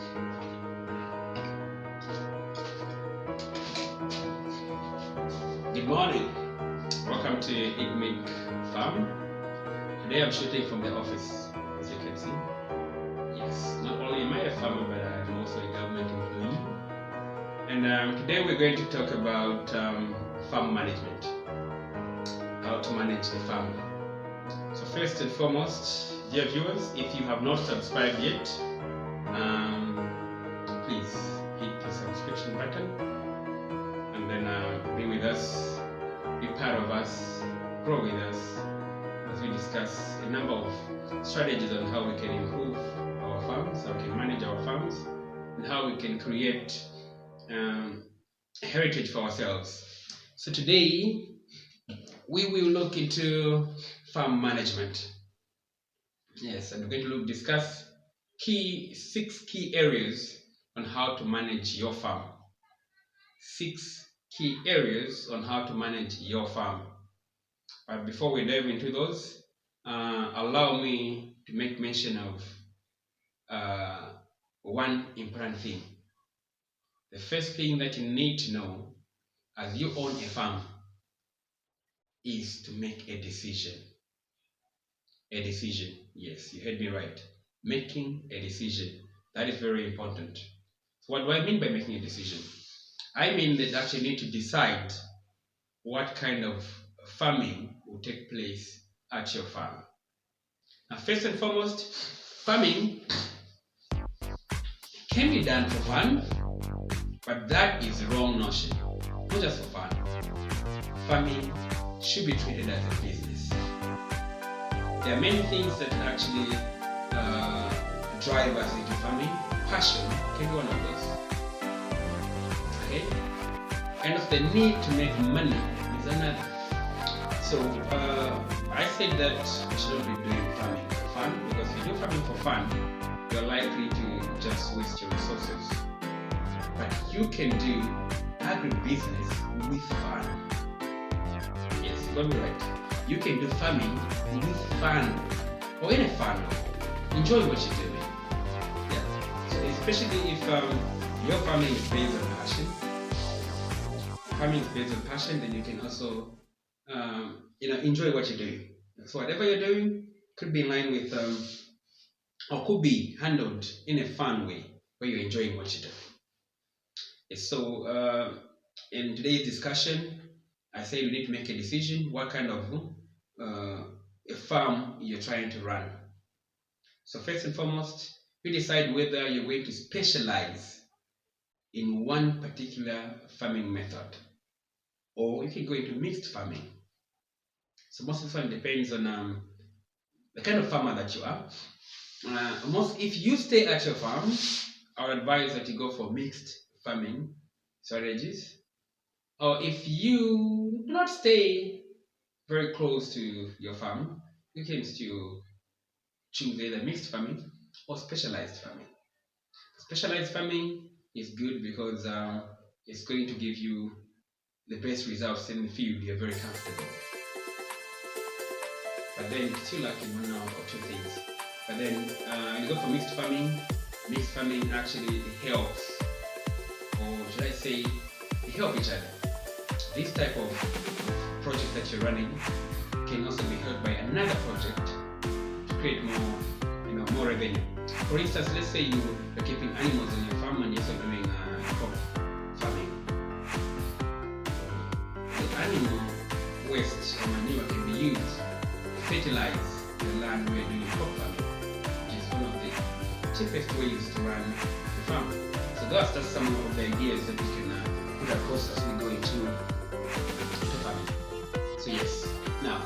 Good morning. Welcome to IGMIG Farm. Today I'm shooting from the office, as you can see. Yes, not only am I a farmer, but I'm also a government employee. And today we're going to talk about farm management, how to manage a farm. So first and foremost, dear viewers, if you have not subscribed yet, please hit the subscription button and then be with us, be part of us, grow with us as we discuss a number of strategies on how we can improve our farms, how we can manage our farms, and how we can create heritage for ourselves. So today we will look into farm management. Yes, and we're going to discuss six key areas on how to manage your farm. 6 key areas on how to manage your farm. But before we dive into those, allow me to make mention of one important thing. The first thing that you need to know as you own a farm is to make a decision. A decision, yes, you heard me right. Making a decision. That is very important. So what do I mean by making a decision? I mean that actually you need to decide what kind of farming will take place at your farm. Now, first and foremost, farming can be done for fun, but that is the wrong notion. Not just for fun. Farming should be treated as a business. There are many things that actually drive us into farming. Passion can be one of those. Okay? And of the need to make money is another. So I said that you shouldn't be doing farming for fun, because if you do farming for fun, you're likely to just waste your resources. But you can do agribusiness with fun. Yes, you got me right. You can do farming with fun, or in a fun way. Enjoy what you're doing. Yeah. So especially if your farming is based on passion. Farming is based on passion, then you can also enjoy what you're doing. So whatever you're doing could be in line with or could be handled in a fun way where you're enjoying what you're doing. Yes, so in today's discussion, I say you need to make a decision what kind of a farm you're trying to run. So first and foremost, you decide whether you're going to specialize in one particular farming method, or you can go into mixed farming. So most of the time depends on the kind of farmer that you are. If you stay at your farm, I would advise that you go for mixed farming strategies. Or if you do not stay very close to your farm, you can still choose either mixed farming or specialized farming. Specialized farming is good because it's going to give you the best results in the field. You're very comfortable. But then it's still lacking one or two things. But then you go for mixed farming actually helps, or should I say, help each other. This type of project that you're running can also be helped by another project to create more revenue. For instance, let's say you're keeping animals on your farm and you're also doing crop farming. The animal waste or manure can be used to fertilize the land where you're doing crop farming, which is one of the cheapest ways to run the farm. So that's just some of the ideas that we can put across as we go into farming. So yes, now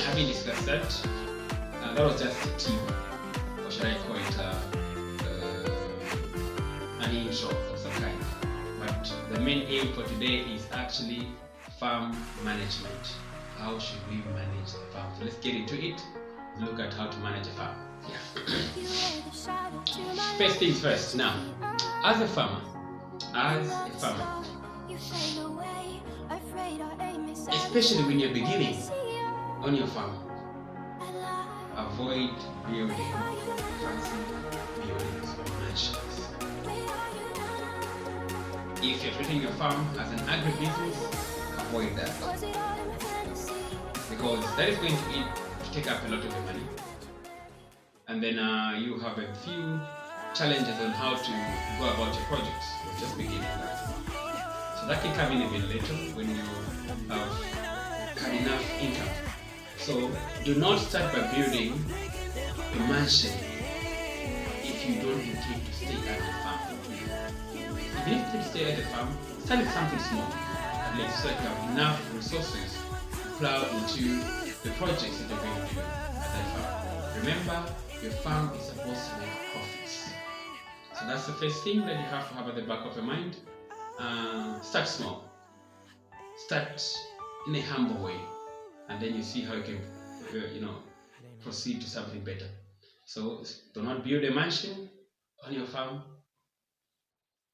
having discussed that, that was just a tip, or should I call it an intro of some kind. But the main aim for today is actually farm management. How should we manage the farm? So let's get into it. Look at how to manage a farm. Yeah. First things first. Now, as a farmer, especially when you're beginning on your farm, avoid building fancy buildings or mansions. If you're treating your farm as an agribusiness, avoid that, because that is going to take up a lot of your money, and then you have a few challenges on how to go about your projects. You're just beginning that. So that can come in a bit later when you have had enough income. So do not start by building a mansion if you don't intend to stay at the farm. If you need to stay at the farm, start with something small, at least, so that you have enough resources to plow into the projects that you're going to do at that farm. Remember, your farm is supposed to make profits. So that's the first thing that you have to have at the back of your mind. Start small. Start in a humble way, and then you see how you can, proceed to something better. So do not build a mansion on your farm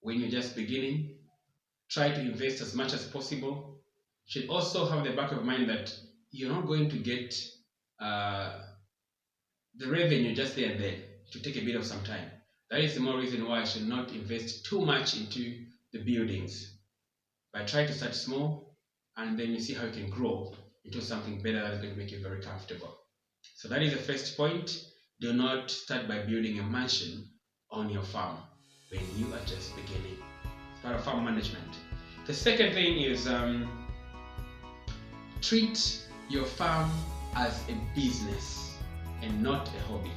when you're just beginning. Try to invest as much as possible. You should also have the back of mind that you're not going to get the revenue just there and then. It will take a bit of some time. That is the more reason why I should not invest too much into the buildings. But try to start small, and then you see how you can grow into something better that is going to make you very comfortable. So that is the first point. Do not start by building a mansion on your farm when you are just beginning. It's part of farm management. The second thing is treat your farm as a business and not a hobby.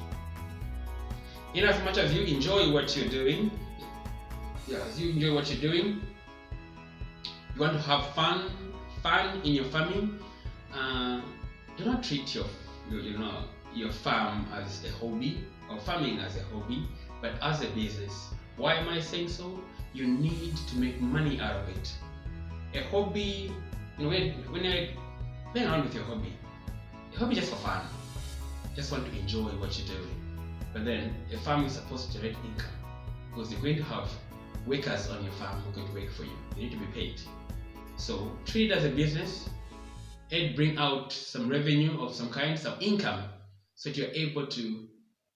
In as much as you enjoy what you're doing, you want to have fun in your farming. Do not treat your farm as a hobby, or farming as a hobby, but as a business. Why am I saying so? You need to make money out of it. A hobby, when you're playing around with your hobby, a hobby just for fun. Just want to enjoy what you're doing. But then a farm is supposed to generate income, because you're going to have workers on your farm who are going to work for you. They need to be paid. So treat it as a business and bring out some revenue of some kind, some income, so that you're able to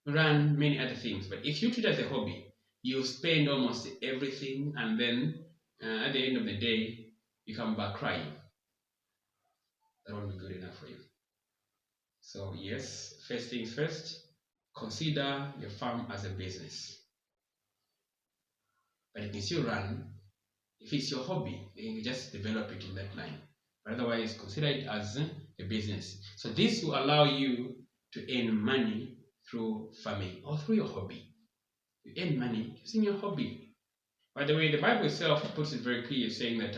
run many other things. But if you treat it as a hobby, you spend almost everything, and then at the end of the day, you come back crying. That won't be good enough for you. So yes, first things first, consider your farm as a business. But it can still run. If it's your hobby, then you just develop it in that line. But otherwise, consider it as a business. So this will allow you to earn money through farming or through your hobby. You earn money using your hobby. By the way, the Bible itself puts it very clear, saying that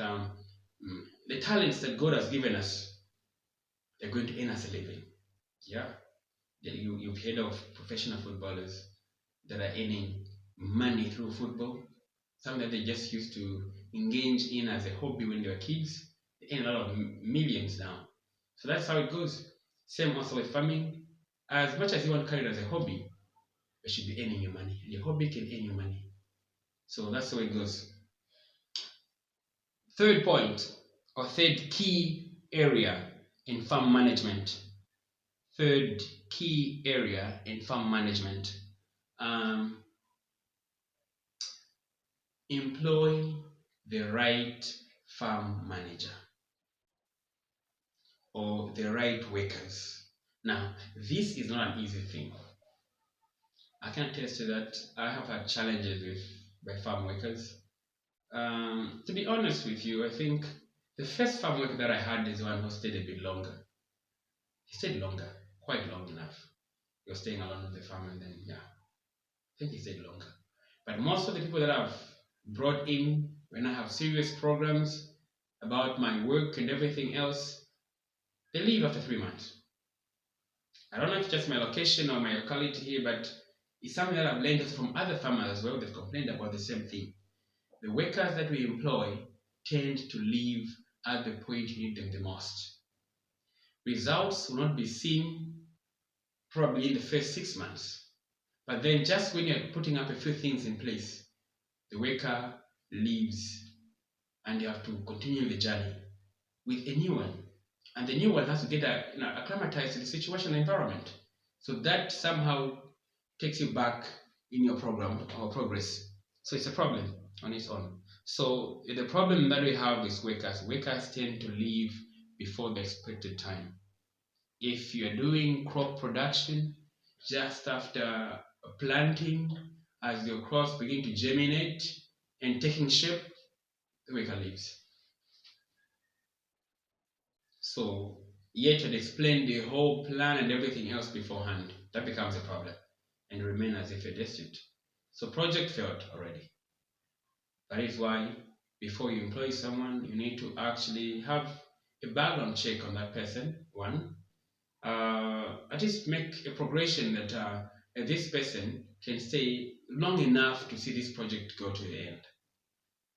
the talents that God has given us, they're going to earn us a living. Yeah, you've heard of professional footballers that are earning money through football. Something that they just used to engage in as a hobby when they were kids. They earn a lot of millions now. So that's how it goes. Same also with farming. As much as you want to carry it as a hobby, you should be earning your money. And your hobby can earn you money. So that's the way it goes. Third point, or third key area in farm management. Third key area in farm management. Employ the right farm manager or the right workers. Now, this is not an easy thing. I can attest to that. I have had challenges with my farm workers. To be honest with you, I think the first farm worker that I had is the one who stayed a bit longer. He stayed longer, quite long enough. He was staying along with the farm, and then I think he stayed longer. But most of the people that I've brought in when I have serious programs about my work and everything else, they leave after 3 months. I don't know if it's just my location or my locality here, but it's something that I've learned from other farmers as well. They've complained about the same thing. The workers that we employ tend to leave at the point you need them the most. Results will not be seen probably in the first 6 months. But then just when you're putting up a few things in place, the worker leaves and you have to continue the journey with a new one. And the new one has to get acclimatized to the situation and environment. So that somehow takes you back in your program or progress. So it's a problem on its own. So the problem that we have is workers tend to leave before the expected time. If you're doing crop production, just after planting, as your crops begin to germinate and taking shape, the worker leaves. So yet to explain the whole plan and everything else beforehand, that becomes a problem and remain as if you're destitute. So project failed already. That is why before you employ someone, you need to actually have a background check on that person. One, at least make a progression that this person can stay long enough to see this project go to the end.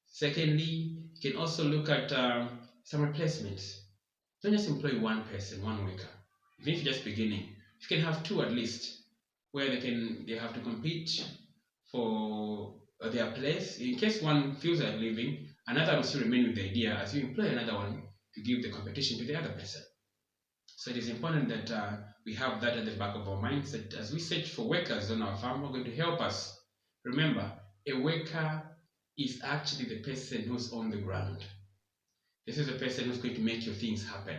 Secondly, you can also look at some replacements. Don't just employ one person, one worker. Even if you're just beginning, you can have two at least, where they have to compete for their place. In case one feels like leaving, another will still remain with the idea as you employ another one to give the competition to the other person. So it is important that we have that at the back of our minds, that as we search for workers on our farm who are going to help us. Remember, a worker is actually the person who's on the ground. This is the person who's going to make your things happen.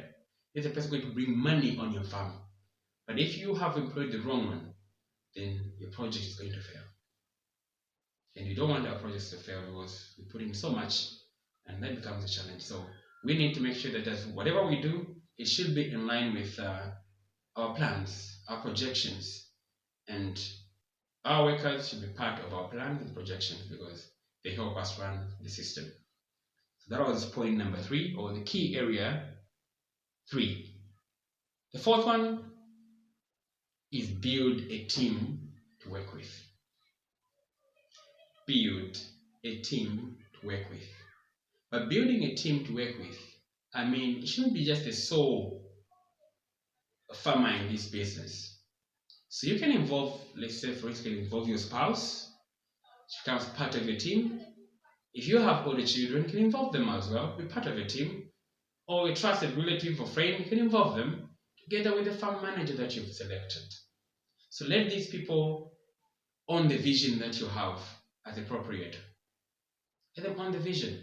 This is the person going to bring money on your farm. But if you have employed the wrong one, then your project is going to fail. And you don't want our projects to fail because we put in so much, and that becomes a challenge. So we need to make sure that whatever we do, it should be in line with our plans, our projections, and our workers should be part of our plans and projections because they help us run the system. So that was point number 3, or the key area 3. The fourth one is build a team to work with. Build a team to work with. But building a team to work with, I mean, it shouldn't be just a sole farmer in this business. So you can involve, let's say for instance, involve your spouse. She becomes part of your team. If you have older children, you can involve them as well, be part of your team. Or a trusted relative or friend, you can involve them together with the farm manager that you've selected. So let these people own the vision that you have as appropriate. Let them own the vision.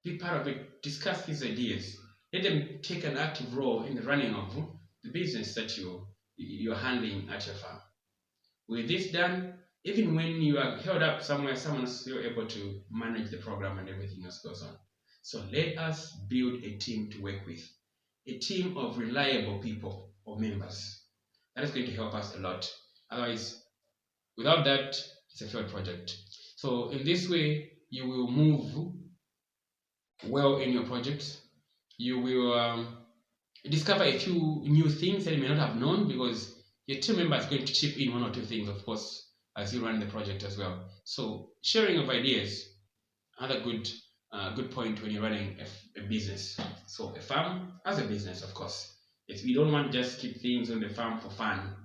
Be part of it. Discuss these ideas. Let them take an active role in the running of the business that you're handling at your farm. With this done, even when you are held up somewhere, someone is still able to manage the program and everything else goes on. So let us build a team to work with. A team of reliable people or members. That is going to help us a lot. Otherwise, without that, it's a failed project. So in this way, you will move well in your project. You will discover a few new things that you may not have known because your team member is going to chip in 1 or 2 things, of course, as you run the project as well. So sharing of ideas, another good point when you're running a business. So a farm as a business, of course. If we don't want to just keep things on the farm for fun,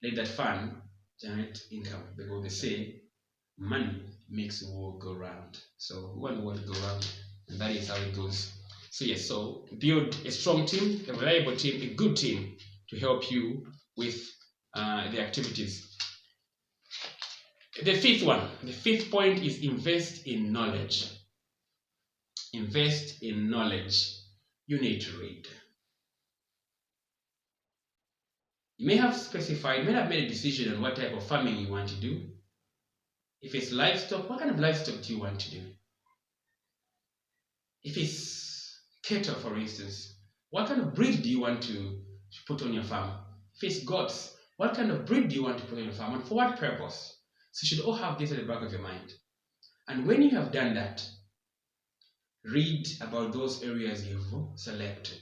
let that fun generate income because they say money makes the world go round. So we want the world to go round, and that is how it goes. So yes, so build a strong team, a reliable team, a good team to help you with the activities. The fifth point is invest in knowledge. Invest in knowledge. You need to read. You may have made a decision on what type of farming you want to do. If it's livestock, what kind of livestock do you want to do? If it's cattle, for instance, what kind of breed do you want to put on your farm? If it's goats, what kind of breed do you want to put on your farm and for what purpose? So you should all have this at the back of your mind. And when you have done that, read about those areas you've selected.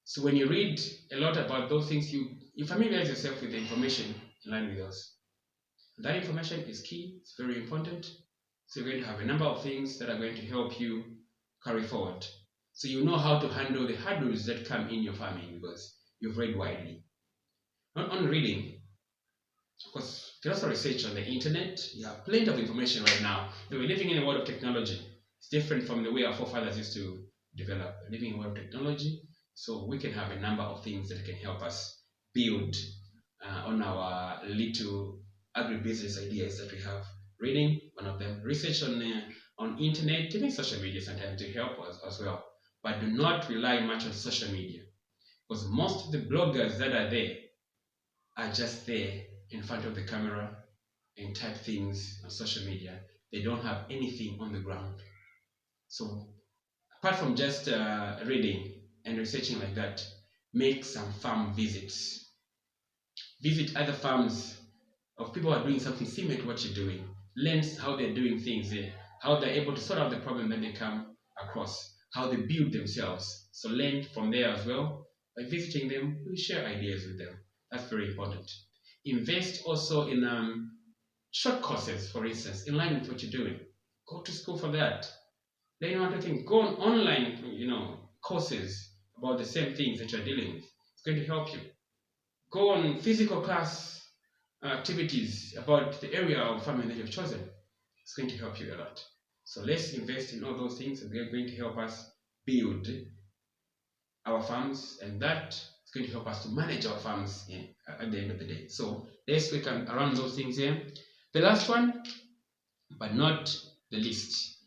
So when you read a lot about those things, you familiarize yourself with the information in line with those. That information is key, it's very important. So you're going to have a number of things that are going to help you carry forward. So you know how to handle the hurdles that come in your farming because you've read widely. Not only reading, of course, you can also research on the internet. You have plenty of information right now. We're living in a world of technology. It's different from the way our forefathers used to develop. We're living in a world of technology, so we can have a number of things that can help us build on our little agribusiness ideas that we have reading, one of them research on internet, even social media sometimes to help us as well. But do not rely much on social media, because most of the bloggers that are there are just there in front of the camera and type things on social media. They don't have anything on the ground. So apart from just reading and researching like that, make some farm visits. Visit other farms of people who are doing something similar to what you're doing. Learn how they're doing things, how they're able to sort out the problem that they come across, how they build themselves. So learn from there as well. By visiting them, you share ideas with them. That's very important. Invest also in short courses, for instance, in line with what you're doing. Go to school for that. Then you want to think, go on online, courses about the same things that you're dealing with. It's going to help you. Go on physical class activities about the area of farming that you've chosen. It's going to help you a lot. So let's invest in all those things, and they're going to help us build our farms, and that is going to help us to manage our farms at the end of the day. So let's work around those things here. The last one, but not the least,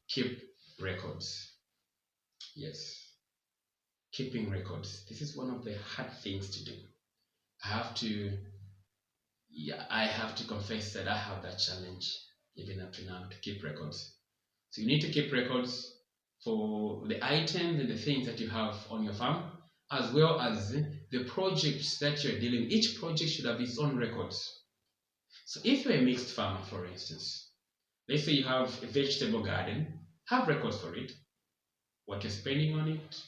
keep records. Yes, keeping records. This is one of the hard things to do. I have to confess that I have that challenge even up to now to keep records. So you need to keep records for the items and the things that you have on your farm, as well as the projects that you're dealing with. Each project should have its own records. So if you're a mixed farmer, for instance, let's say you have a vegetable garden, have records for it, what you're spending on it,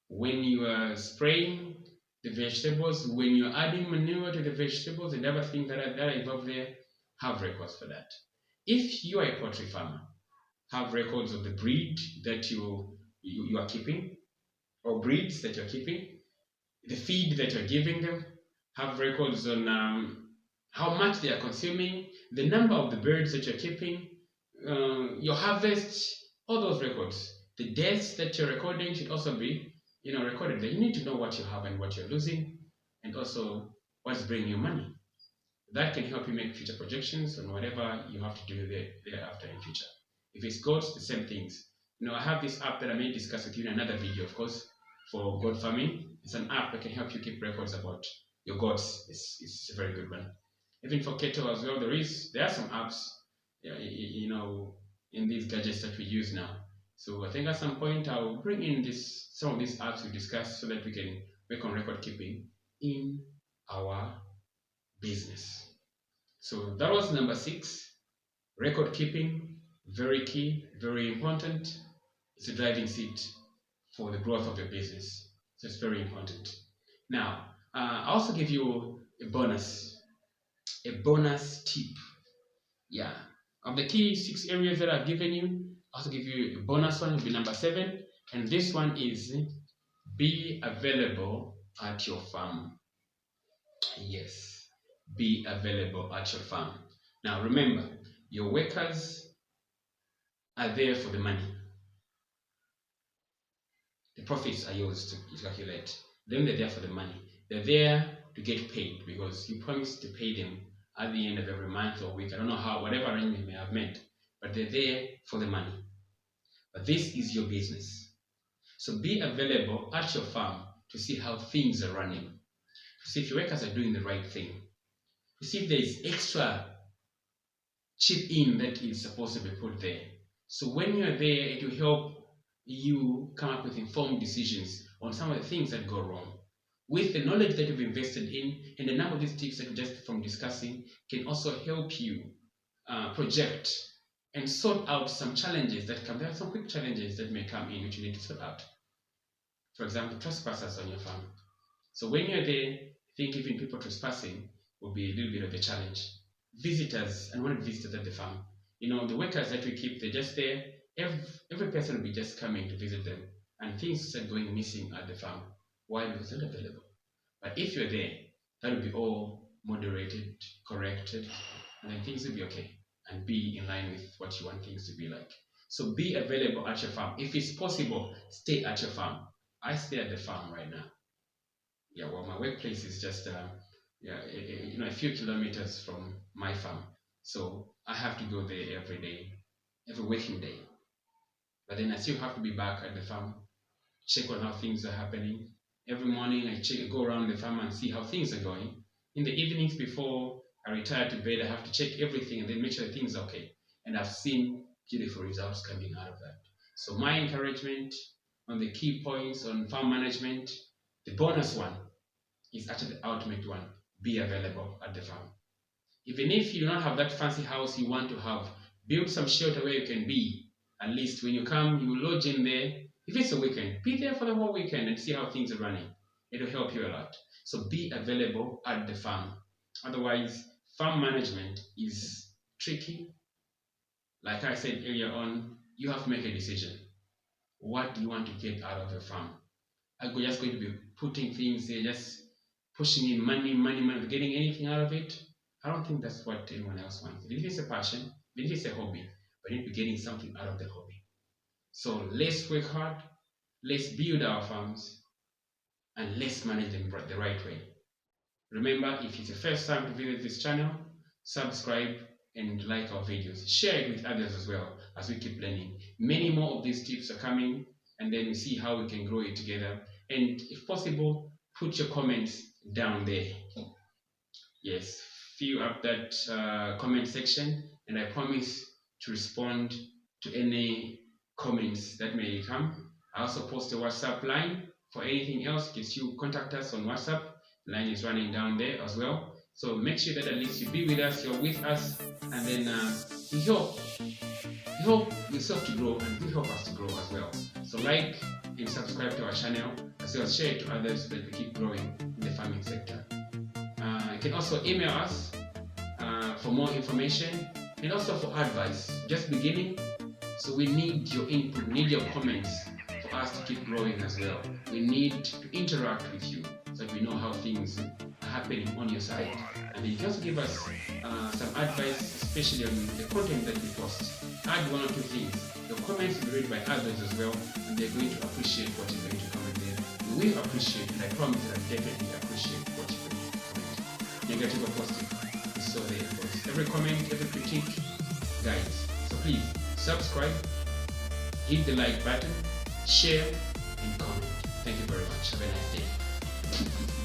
when you are spraying the vegetables, when you're adding manure to the vegetables and other things that are involved there, have records for that. If you are a poultry farmer, have records of the breed that you are keeping, or breeds that you're keeping, the feed that you're giving them, have records on how much they are consuming, the number of the birds that you're keeping, your harvest, all those records. The deaths that you're recording should also be recorded. You need to know what you have and what you're losing, and also what's bringing you money. That can help you make future projections on whatever you have to do thereafter in future. If it's goats, the same things. I have this app that I may discuss with you in another video, of course, for goat farming. It's an app that can help you keep records about your goats. It's a very good one. Even for cattle as well, there are some apps, in these gadgets that we use now. So I think at some point I'll bring in some of these apps we discussed so that we can work on record keeping in our business. So that was number 6. Record keeping, very key, very important. It's a driving seat for the growth of your business. So it's very important. Now, I also give you a bonus tip. Yeah. Of the key 6 areas that I've given you, I also give you a bonus one, will be number 7. And this one is be available at your farm. Yes, be available at your farm. Now remember, your workers are there for the money. The profits are yours to calculate. Then they're there for the money. They're there to get paid because you promised to pay them at the end of every month or week. I don't know whatever arrangement you may have made, but they're there for the money. But this is your business. So be available at your farm to see how things are running, to see if your workers are doing the right thing, to see if there is extra chip in that is supposed to be put there. So when you're there, it will help you come up with informed decisions on some of the things that go wrong. With the knowledge that you've invested in, and the number of these tips that just from discussing can also help you project and sort out some challenges that come. There are some quick challenges that may come in which you need to sort out. For example, trespassers on your farm. So when you're there, I think even people trespassing will be a little bit of a challenge. Visitors, and when visitors at the farm, the workers that we keep, they're just there. Every person will be just coming to visit them, and things start going missing at the farm. Why? Because they're not available. But if you're there, that will be all moderated, corrected, and then things will be okay and be in line with what you want things to be like. So be available at your farm. If it's possible, stay at your farm. I stay at the farm right now. Yeah, well, my workplace is just a few kilometers from my farm. So I have to go there every day, every working day. But then I still have to be back at the farm, check on how things are happening. Every morning I go around the farm and see how things are going. In the evenings before I retire to bed, I have to check everything and then make sure things are okay. And I've seen beautiful results coming out of that. So my encouragement on the key points on farm management, the bonus one is actually the ultimate one. Be available at the farm. Even if you don't have that fancy house you want to have, build some shelter where you can be. At least when you come, you lodge in there. If it's a weekend, be there for the whole weekend and see how things are running. It'll help you a lot. So be available at the farm. Otherwise, farm management is tricky. Like I said earlier on, you have to make a decision. What do you want to get out of a farm? Are you just going to be putting things there, just pushing in money, getting anything out of it? I don't think that's what anyone else wants. Even if it's a passion, even if it's a hobby, but you need to be getting something out of the hobby. So let's work hard, let's build our farms, and let's manage them the right way. Remember, if it's the first time to visit this channel, subscribe and like our videos. Share it with others as well as we keep learning. Many more of these tips are coming, and then we see how we can grow it together. And if possible, put your comments down there. Yes, fill up that comment section, and I promise to respond to any comments that may come. I also post a WhatsApp line for anything else. You can still contact us on WhatsApp. The line is running down there as well. So make sure that at least you be with us, you're with us, and then we help yourself to grow, and we help us to grow as well. So like and subscribe to our channel, as well as share it to others so that we keep growing in the farming sector. You can also email us for more information and also for advice. Just beginning, so we need your input, we need your comments for us to keep growing as well. We need to interact with you so that we know how things are happening on your side. And then you can also give us some advice, especially on the content that we post. Add one or two things. Your comments will be read by others as well, and they're going to appreciate what you're going to comment there. We will appreciate, and I promise that I definitely appreciate what you're going to comment. Negative or positive, it's so there. Every comment, every critique guides. So please subscribe, hit the like button, share, and comment. Thank you very much. Have a nice day.